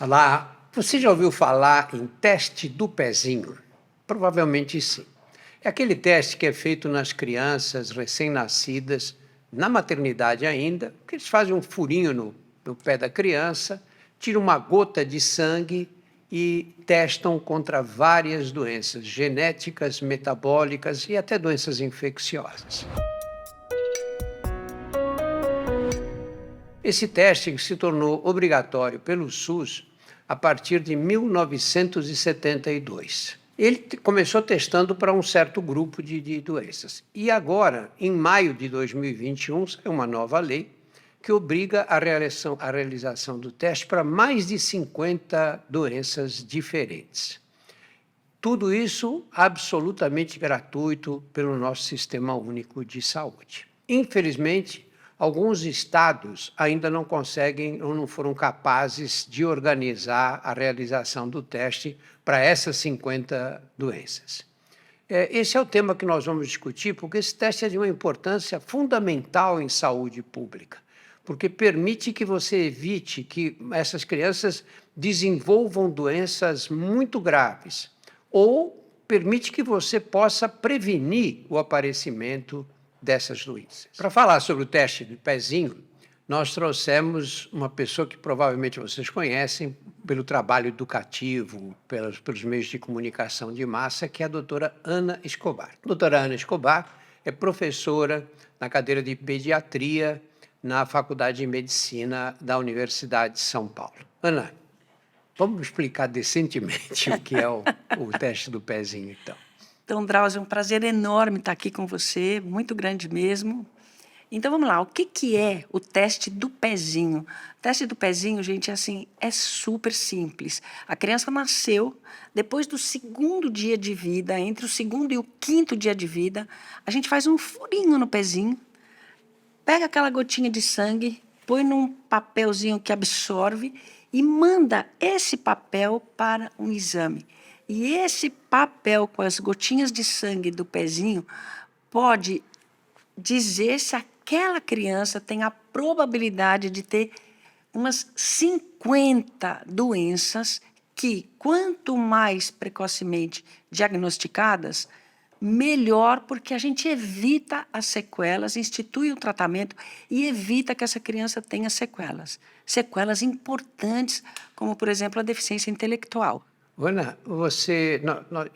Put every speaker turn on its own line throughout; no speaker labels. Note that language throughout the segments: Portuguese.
Olá, você já ouviu falar em teste do pezinho? Provavelmente sim. É aquele teste que é feito nas crianças recém-nascidas, na maternidade ainda, que eles fazem um furinho no pé da criança, tiram uma gota de sangue e testam contra várias doenças genéticas, metabólicas e até doenças infecciosas. Esse teste se tornou obrigatório pelo SUS a partir de 1972. Ele começou testando para um certo grupo de doenças. E agora, em maio de 2021, saiu uma nova lei que obriga a realização do teste para mais de 50 doenças diferentes. Tudo isso absolutamente gratuito pelo nosso Sistema Único de Saúde. Infelizmente, alguns estados ainda não conseguem ou não foram capazes de organizar a realização do teste para essas 50 doenças. Esse é o tema que nós vamos discutir, porque esse teste é de uma importância fundamental em saúde pública, porque permite que você evite que essas crianças desenvolvam doenças muito graves, ou permite que você possa prevenir o aparecimento dessas doenças. Para falar sobre o teste do pezinho, nós trouxemos uma pessoa que provavelmente vocês conhecem pelo trabalho educativo, pelos meios de comunicação de massa, que é a doutora Ana Escobar. A doutora Ana Escobar é professora na cadeira de pediatria na Faculdade de Medicina da Universidade de São Paulo. Ana, vamos explicar decentemente o que é o teste do pezinho, então.
Então, Drauzio, é um prazer enorme estar aqui com você, muito grande mesmo. Então, vamos lá, o que é o teste do pezinho? O teste do pezinho, gente, assim, é super simples. A criança nasceu, depois do segundo dia de vida, entre o segundo e o quinto dia de vida, a gente faz um furinho no pezinho, pega aquela gotinha de sangue, põe num papelzinho que absorve e manda esse papel para um exame. E esse papel com as gotinhas de sangue do pezinho pode dizer se aquela criança tem a probabilidade de ter umas 50 doenças que, quanto mais precocemente diagnosticadas, melhor, porque a gente evita as sequelas, institui o tratamento e evita que essa criança tenha sequelas. Sequelas importantes, como, por exemplo, a deficiência intelectual.
Ana,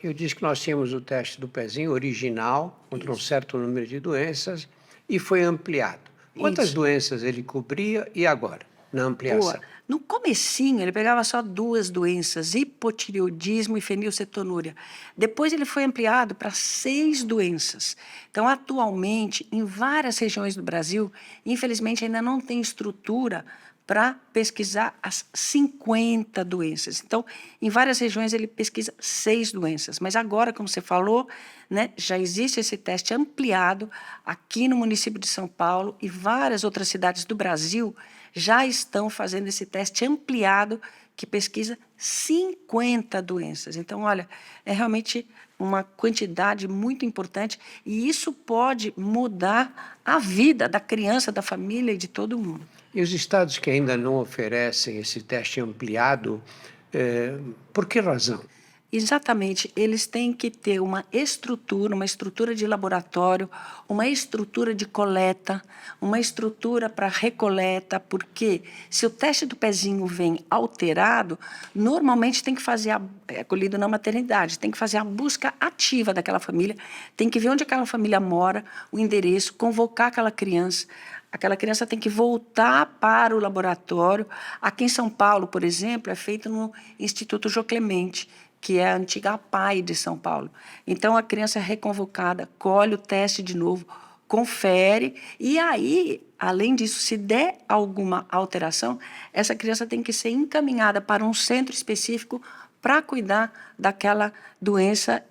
eu disse que nós tínhamos o teste do pezinho original contra um certo número de doenças e foi ampliado. Quantas doenças ele cobria e agora, na ampliação?
Boa. No comecinho, ele pegava só 2 doenças, hipotireoidismo e fenilcetonúria. Depois ele foi ampliado para 6 doenças. Então, atualmente, em várias regiões do Brasil, infelizmente ainda não tem estrutura para pesquisar as 50 doenças. Então, em várias regiões ele pesquisa 6 doenças. Mas agora, como você falou, né, já existe esse teste ampliado aqui no município de São Paulo e várias outras cidades do Brasil já estão fazendo esse teste ampliado que pesquisa 50 doenças. Então, olha, é realmente uma quantidade muito importante e isso pode mudar a vida da criança, da família e de todo mundo.
E os estados que ainda não oferecem esse teste ampliado, por que razão?
Exatamente, eles têm que ter uma estrutura de laboratório, uma estrutura de coleta, uma estrutura para recoleta, porque se o teste do pezinho vem alterado, normalmente tem que fazer, acolhido na maternidade, tem que fazer a busca ativa daquela família, tem que ver onde aquela família mora, o endereço, convocar aquela criança tem que voltar para o laboratório. Aqui em São Paulo, por exemplo, é feito no Instituto Jô Clemente, que é a antiga APAE de São Paulo. Então, a criança é reconvocada, colhe o teste de novo, confere, e aí, além disso, se der alguma alteração, essa criança tem que ser encaminhada para um centro específico para cuidar daquela doença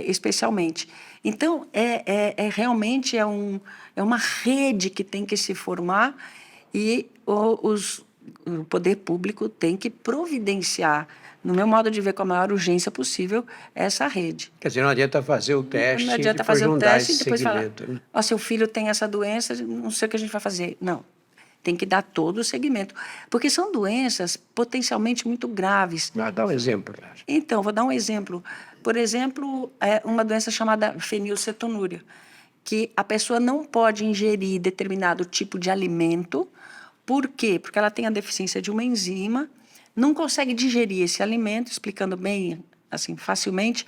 especialmente. Então, realmente é uma rede que tem que se formar e o poder público tem que providenciar, no meu modo de ver, com a maior urgência possível, essa rede.
Quer dizer, não adianta fazer o teste
Não adianta
e depois
fazer
não
o
dar
teste
esse
e depois falar,
segmento, né?
ó, seu filho tem essa doença, não sei o que a gente vai fazer. Não. tem que dar todo o segmento, porque são doenças potencialmente muito graves.
Dá um exemplo.
Então, vou dar um exemplo. Por exemplo, uma doença chamada fenilcetonúria, que a pessoa não pode ingerir determinado tipo de alimento. Por quê? Porque ela tem a deficiência de uma enzima, não consegue digerir esse alimento, explicando bem, assim, facilmente,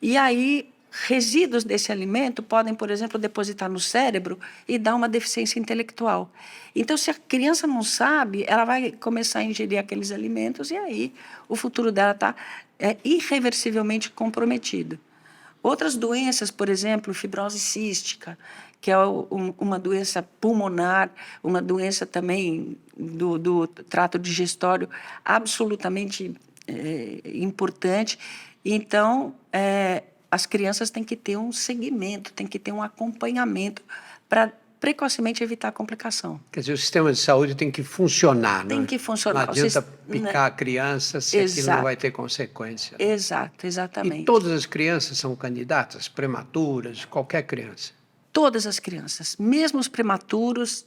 e aí resíduos desse alimento podem, por exemplo, depositar no cérebro e dar uma deficiência intelectual. Então, se a criança não sabe, ela vai começar a ingerir aqueles alimentos e aí o futuro dela está irreversivelmente comprometido. Outras doenças, por exemplo, fibrose cística, que é uma doença pulmonar, uma doença também do trato digestório absolutamente importante. Então, as crianças têm que ter um segmento, têm que ter um acompanhamento para precocemente evitar a complicação.
Quer dizer, o sistema de saúde tem que funcionar,
Tem que funcionar.
Não adianta picar a criança se aquilo não vai ter consequência.
Exato, exatamente.
E todas as crianças são candidatas, prematuras, qualquer criança?
Todas as crianças, mesmo os prematuros,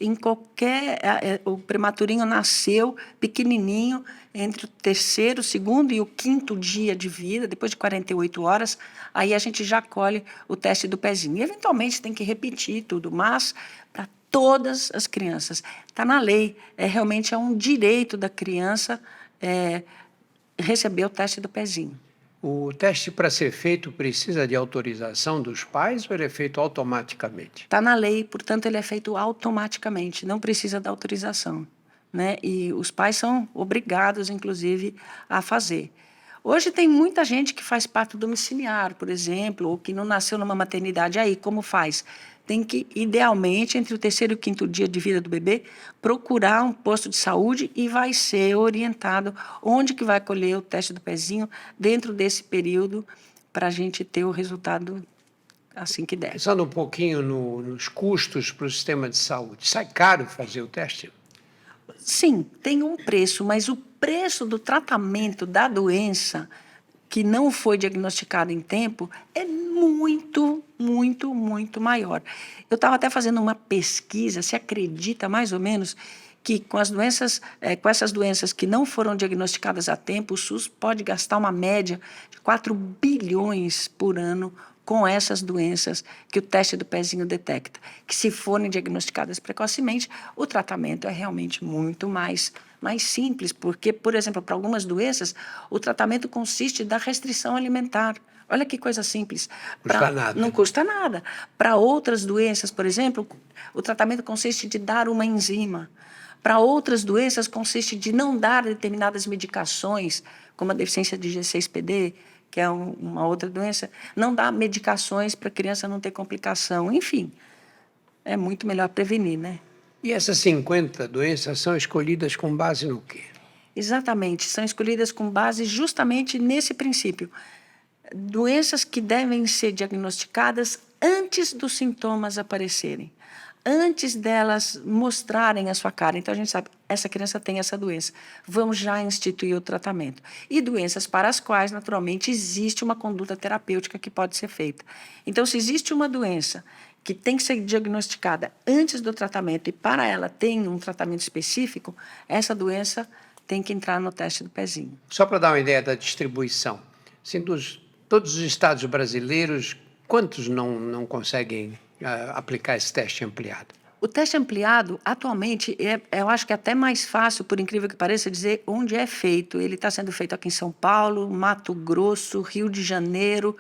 o prematurinho nasceu pequenininho, entre o terceiro, segundo e o quinto dia de vida, depois de 48 horas, aí a gente já colhe o teste do pezinho. E, eventualmente, tem que repetir tudo, mas para todas as crianças. Está na lei, realmente é um direito da criança receber o teste do pezinho.
O teste, para ser feito, precisa de autorização dos pais ou ele é feito automaticamente?
Está na lei, portanto, ele é feito automaticamente, não precisa da autorização, né? E os pais são obrigados, inclusive, a fazer. Hoje tem muita gente que faz parto domiciliar, por exemplo, ou que não nasceu numa maternidade. Aí, como faz? Tem que, idealmente, entre o terceiro e o quinto dia de vida do bebê, procurar um posto de saúde e vai ser orientado onde que vai colher o teste do pezinho dentro desse período para a gente ter o resultado assim que der.
Pensando um pouquinho nos custos para o sistema de saúde, sai caro fazer o teste?
Sim, tem um preço, mas o preço do tratamento da doença que não foi diagnosticado em tempo é muito, muito, muito maior. Eu estava até fazendo uma pesquisa, se acredita mais ou menos que com essas doenças que não foram diagnosticadas a tempo, o SUS pode gastar uma média de 4 bilhões por ano com essas doenças que o teste do pezinho detecta, que se forem diagnosticadas precocemente, o tratamento é realmente muito mais simples, porque, por exemplo, para algumas doenças, o tratamento consiste da restrição alimentar. Olha que coisa simples. Não custa nada. Para outras doenças, por exemplo, o tratamento consiste de dar uma enzima. Para outras doenças, consiste de não dar determinadas medicações, como a deficiência de G6PD, que é uma outra doença, não dá medicações para a criança não ter complicação. Enfim, é muito melhor prevenir, né?
E essas 50 doenças são escolhidas com base no quê?
Exatamente, são escolhidas com base justamente nesse princípio. Doenças que devem ser diagnosticadas antes dos sintomas aparecerem, antes delas mostrarem a sua cara. Então, a gente sabe, essa criança tem essa doença, vamos já instituir o tratamento. E doenças para as quais, naturalmente, existe uma conduta terapêutica que pode ser feita. Então, se existe uma doença que tem que ser diagnosticada antes do tratamento e para ela tem um tratamento específico, essa doença tem que entrar no teste do pezinho.
Só para dar uma ideia da distribuição, assim, todos os estados brasileiros, quantos não conseguem aplicar esse teste ampliado?
O teste ampliado, atualmente, eu acho que é até mais fácil, por incrível que pareça, dizer onde é feito. Ele está sendo feito aqui em São Paulo, Mato Grosso, Rio de Janeiro,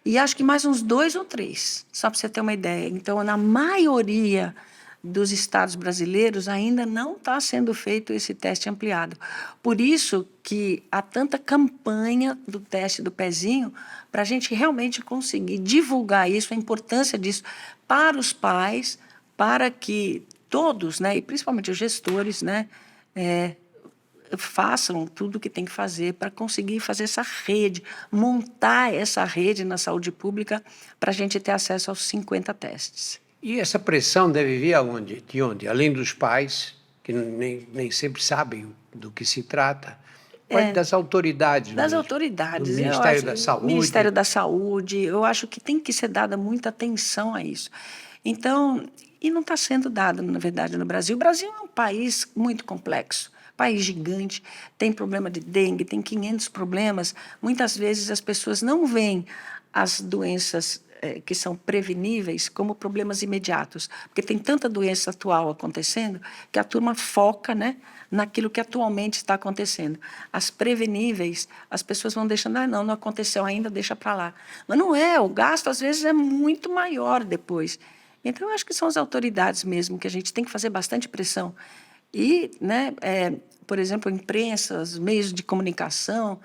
e acho que mais uns 2 ou 3, só para você ter uma ideia. Então, na maioria dos estados brasileiros, ainda não está sendo feito esse teste ampliado. Por isso que há tanta campanha do teste do pezinho para a gente realmente conseguir divulgar isso, a importância disso para os pais, para que todos, né, e principalmente os gestores, né, façam tudo o que tem que fazer para conseguir fazer essa rede, montar essa rede na saúde pública para a gente ter acesso aos 50 testes.
E essa pressão deve vir aonde? De onde? Além dos pais, que nem sempre sabem do que se trata, das autoridades.
Das autoridades.
Do Ministério da Saúde.
Ministério da Saúde. Eu acho que tem que ser dada muita atenção a isso. Então, e não está sendo dado, na verdade, no Brasil. O Brasil é um país muito complexo, país gigante, tem problema de dengue, tem 500 problemas. Muitas vezes as pessoas não veem as doenças que são preveníveis como problemas imediatos, porque tem tanta doença atual acontecendo que a turma foca, né, naquilo que atualmente está acontecendo. As preveníveis, as pessoas vão deixando, não aconteceu ainda, deixa para lá. Mas não é, o gasto às vezes é muito maior depois. Então, eu acho que são as autoridades mesmo, que a gente tem que fazer bastante pressão. E, né, por exemplo, a imprensa, os meios de comunicação,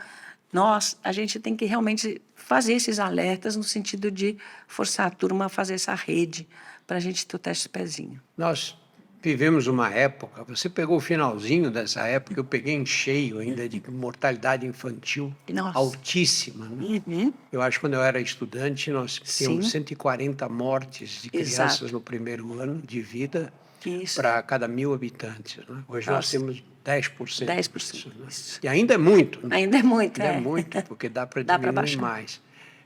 a gente tem que realmente fazer esses alertas no sentido de forçar a turma a fazer essa rede para a gente ter o teste do pezinho.
Nós vivemos uma época, você pegou o finalzinho dessa época, eu peguei em cheio ainda de mortalidade infantil
Nossa.
altíssima. Né?
Uhum.
Eu acho que quando eu era estudante, nós tínhamos
Sim.
140 mortes de crianças
Exato.
no primeiro ano de vida
Isso.
para cada 1.000 habitantes. Né? Hoje nós
Nossa.
temos 10%.
10%.
Disso, né?
Isso.
E ainda é muito. Né?
Ainda é muito,
Ainda é muito, porque dá para
Dá pra
diminuir
baixar.
mais.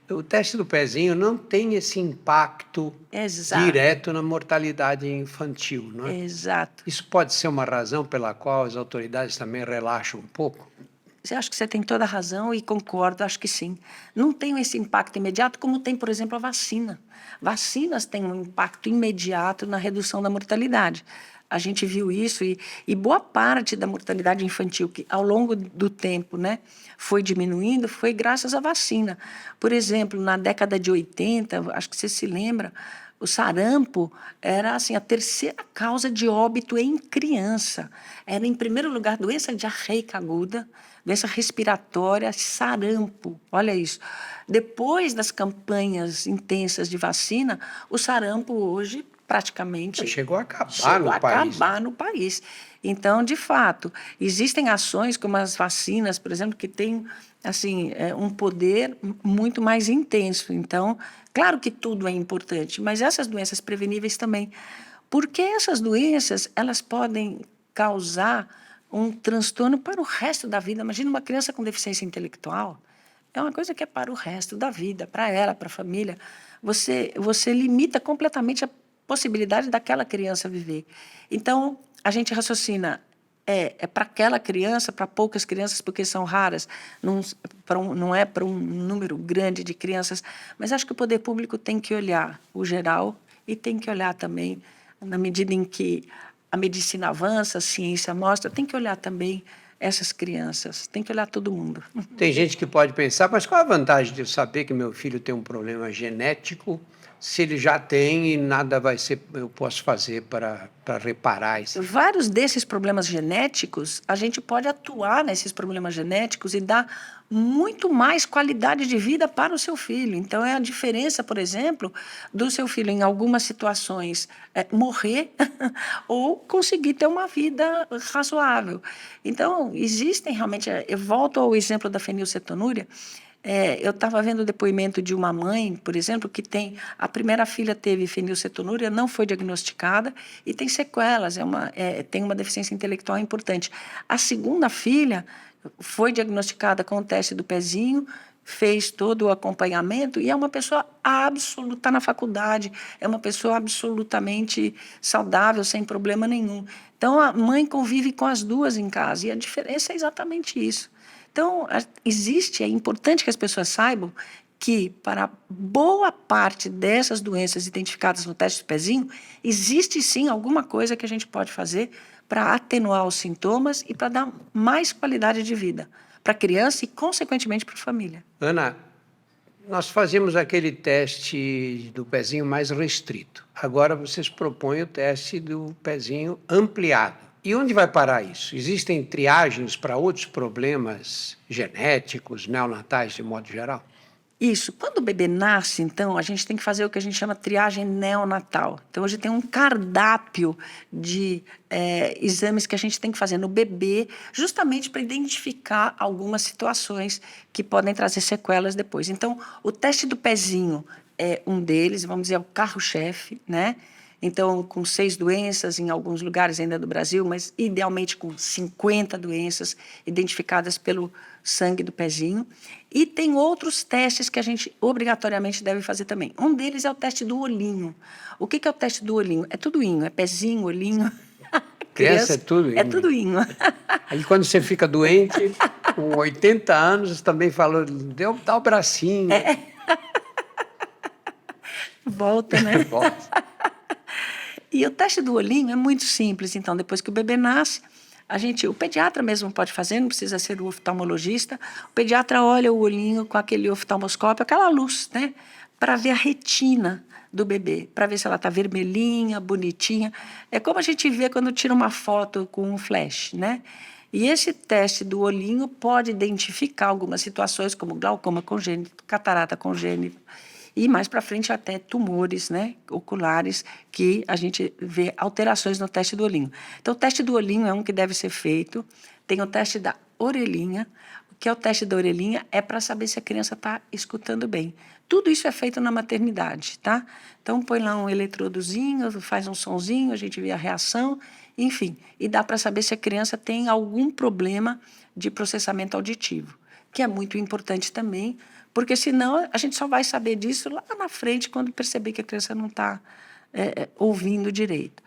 O teste do pezinho não tem esse impacto
Exato.
direto na mortalidade infantil, não é?
Exato.
Isso pode ser uma razão pela qual as autoridades também relaxam um pouco?
Eu acho que você tem toda a razão e concordo, acho que sim. Não tem esse impacto imediato como tem, por exemplo, a vacina. Vacinas têm um impacto imediato na redução da mortalidade. A gente viu isso e boa parte da mortalidade infantil, que ao longo do tempo, né, foi diminuindo, foi graças à vacina. Por exemplo, na década de 80, acho que você se lembra, o sarampo era assim, a terceira causa de óbito em criança. Era, em primeiro lugar, doença diarreica aguda, doença respiratória, sarampo. Olha isso. Depois das campanhas intensas de vacina, o sarampo hoje praticamente
chegou a acabar
no país. Então, de fato, existem ações como as vacinas, por exemplo, que têm assim, um poder muito mais intenso. Então, claro que tudo é importante, mas essas doenças preveníveis também. Porque essas doenças, elas podem causar um transtorno para o resto da vida. Imagina uma criança com deficiência intelectual, é uma coisa que é para o resto da vida, para ela, para a família. Você limita completamente a possibilidade daquela criança viver. Então, a gente raciocina, é para aquela criança, para poucas crianças, porque são raras, não é para um número grande de crianças, mas acho que o poder público tem que olhar o geral e tem que olhar também, na medida em que a medicina avança, a ciência mostra, tem que olhar também essas crianças, tem que olhar todo mundo.
Tem gente que pode pensar, mas qual a vantagem de eu saber que meu filho tem um problema genético, se ele já tem e nada eu posso fazer para reparar isso?
Vários desses problemas genéticos, a gente pode atuar nesses problemas genéticos e dar muito mais qualidade de vida para o seu filho. Então, é a diferença, por exemplo, do seu filho, em algumas situações, morrer ou conseguir ter uma vida razoável. Então, existem realmente... Eu volto ao exemplo da fenilcetonúria. Eu estava vendo o depoimento de uma mãe, por exemplo, que a primeira filha teve fenilcetonúria, não foi diagnosticada e tem sequelas, tem uma deficiência intelectual importante. A segunda filha foi diagnosticada com o teste do pezinho, fez todo o acompanhamento e é uma pessoa absoluta, está na faculdade, é uma pessoa absolutamente saudável, sem problema nenhum. Então, a mãe convive com as duas em casa e a diferença é exatamente isso. Então, é importante que as pessoas saibam que, para boa parte dessas doenças identificadas no teste do pezinho, existe sim alguma coisa que a gente pode fazer para atenuar os sintomas e para dar mais qualidade de vida para a criança e, consequentemente, para a família.
Ana, nós fazíamos aquele teste do pezinho mais restrito. Agora vocês propõem o teste do pezinho ampliado. E onde vai parar isso? Existem triagens para outros problemas genéticos, neonatais, de modo geral?
Isso. Quando o bebê nasce, então, a gente tem que fazer o que a gente chama de triagem neonatal. Então, hoje tem um cardápio de exames que a gente tem que fazer no bebê, justamente para identificar algumas situações que podem trazer sequelas depois. Então, o teste do pezinho é um deles, vamos dizer, é o carro-chefe, né? Então, com 6 doenças, em alguns lugares ainda do Brasil, mas idealmente com 50 doenças identificadas pelo sangue do pezinho. E tem outros testes que a gente obrigatoriamente deve fazer também. Um deles é o teste do olhinho. O que é o teste do olhinho? É tudo inho, é pezinho, olhinho.
Criança é tudo
É
inho.
tudo inho.
Aí quando você fica doente, com 80 anos, você também falou, dá o bracinho.
Volta, né?
Volta.
E o teste do olhinho é muito simples. Então, depois que o bebê nasce, o pediatra mesmo pode fazer, não precisa ser o oftalmologista. O pediatra olha o olhinho com aquele oftalmoscópio, aquela luz, né? Para ver a retina do bebê, para ver se ela está vermelhinha, bonitinha. É como a gente vê quando tira uma foto com um flash, né? E esse teste do olhinho pode identificar algumas situações, como glaucoma congênito, catarata congênita, e mais para frente até tumores, né, oculares, que a gente vê alterações no teste do olhinho. Então, o teste do olhinho é um que deve ser feito. Tem o teste da orelhinha. O que é o teste da orelhinha? É para saber se a criança está escutando bem. Tudo isso é feito na maternidade, tá? Então, põe lá um eletrodozinho, faz um sonzinho, a gente vê a reação, enfim. E dá para saber se a criança tem algum problema de processamento auditivo, que é muito importante também, porque senão a gente só vai saber disso lá na frente, quando perceber que a criança não está ouvindo direito.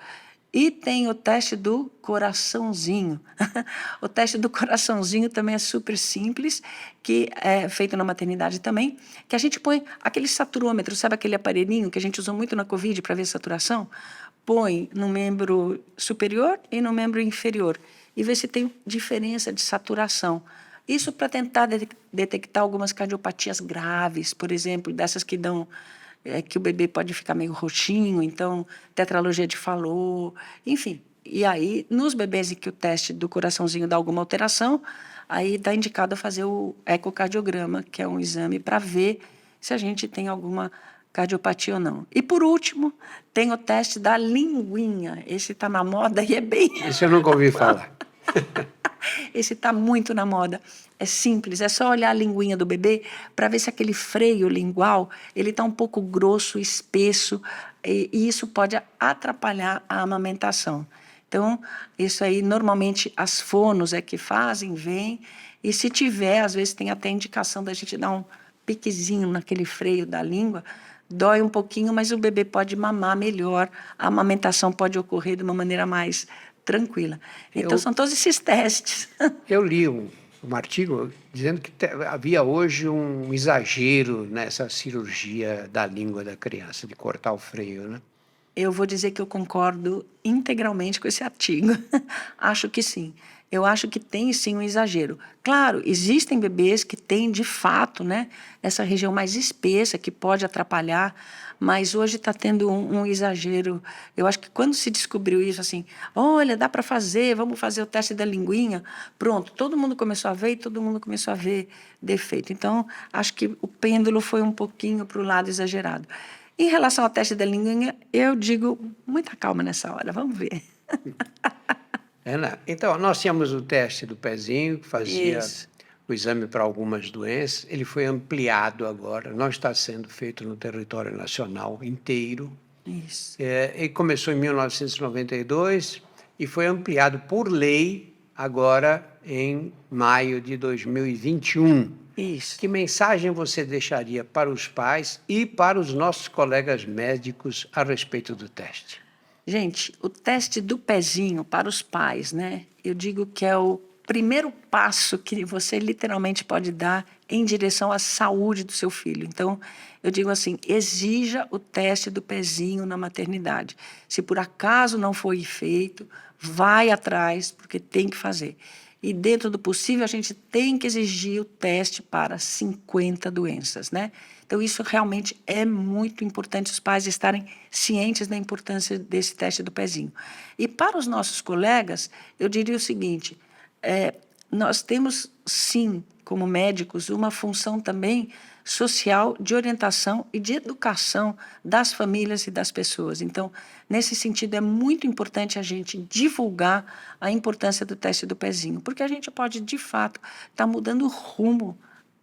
E tem o teste do coraçãozinho. O teste do coraçãozinho também é super simples, que é feito na maternidade também, que a gente põe aquele saturômetro, sabe aquele aparelhinho que a gente usou muito na Covid para ver saturação? Põe no membro superior e no membro inferior e vê se tem diferença de saturação. Isso para tentar detectar algumas cardiopatias graves, por exemplo, dessas que dão que o bebê pode ficar meio roxinho, então tetralogia de Fallot, enfim. E aí, nos bebês em que o teste do coraçãozinho dá alguma alteração, aí está indicado a fazer o ecocardiograma, que é um exame para ver se a gente tem alguma cardiopatia ou não. E, por último, tem o teste da linguinha. Esse está na moda e é bem...
Esse eu nunca ouvi falar.
Esse está muito na moda. É simples, é só olhar a linguinha do bebê para ver se aquele freio lingual ele está um pouco grosso, espesso, e isso pode atrapalhar a amamentação. Então, isso aí, normalmente, as fonos é que fazem, vêm, e se tiver, às vezes tem até indicação da gente dar um piquezinho naquele freio da língua, dói um pouquinho, mas o bebê pode mamar melhor, a amamentação pode ocorrer de uma maneira mais tranquila. Então, são todos esses testes.
Eu li um artigo dizendo que havia hoje um exagero nessa cirurgia da língua da criança, de cortar o freio, né?
Eu vou dizer que eu concordo integralmente com esse artigo. Acho que sim. Eu acho que tem sim um exagero. Claro, existem bebês que têm de fato, né, essa região mais espessa que pode atrapalhar, mas hoje está tendo um exagero. Eu acho que quando se descobriu isso, assim, olha, dá para fazer, vamos fazer o teste da linguinha, pronto, todo mundo começou a ver e todo mundo começou a ver defeito. Então, acho que o pêndulo foi um pouquinho para o lado exagerado. Em relação ao teste da linguinha, eu digo muita calma nessa hora, vamos ver.
Então, nós tínhamos o teste do pezinho, que fazia
Isso.
o exame para algumas doenças. Ele foi ampliado agora, não está sendo feito no território nacional inteiro.
Isso.
Ele começou em 1992 e foi ampliado por lei agora em maio de 2021.
Isso.
Que mensagem você deixaria para os pais e para os nossos colegas médicos a respeito do teste?
Gente, o teste do pezinho para os pais, né? Eu digo que é o primeiro passo que você literalmente pode dar em direção à saúde do seu filho. Então, eu digo assim, exija o teste do pezinho na maternidade. Se por acaso não foi feito, vai atrás, porque tem que fazer. E dentro do possível, a gente tem que exigir o teste para 50 doenças, né? Então, isso realmente é muito importante, os pais estarem cientes da importância desse teste do pezinho. E para os nossos colegas, eu diria o seguinte, nós temos, sim, como médicos, uma função também social de orientação e de educação das famílias e das pessoas. Então, nesse sentido, é muito importante a gente divulgar a importância do teste do pezinho, porque a gente pode, de fato, estar mudando o rumo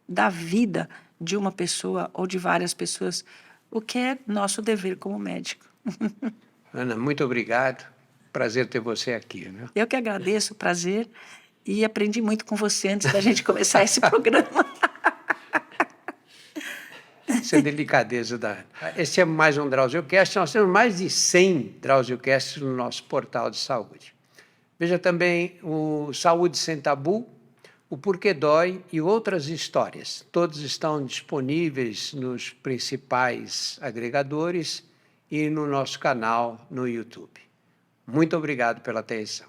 da vida de uma pessoa ou de várias pessoas, o que é nosso dever como médico.
Ana, muito obrigado. Prazer ter você aqui, né?
Eu que agradeço, prazer, e aprendi muito com você antes da gente começar esse programa.
Isso é delicadeza da Ana. Esse é mais um DrauzioCast. Nós temos mais de 100 DrauzioCasts no nosso portal de saúde. Veja também o Saúde Sem Tabu, o Porquê Dói e outras histórias. Todos estão disponíveis nos principais agregadores e no nosso canal no YouTube. Muito obrigado pela atenção.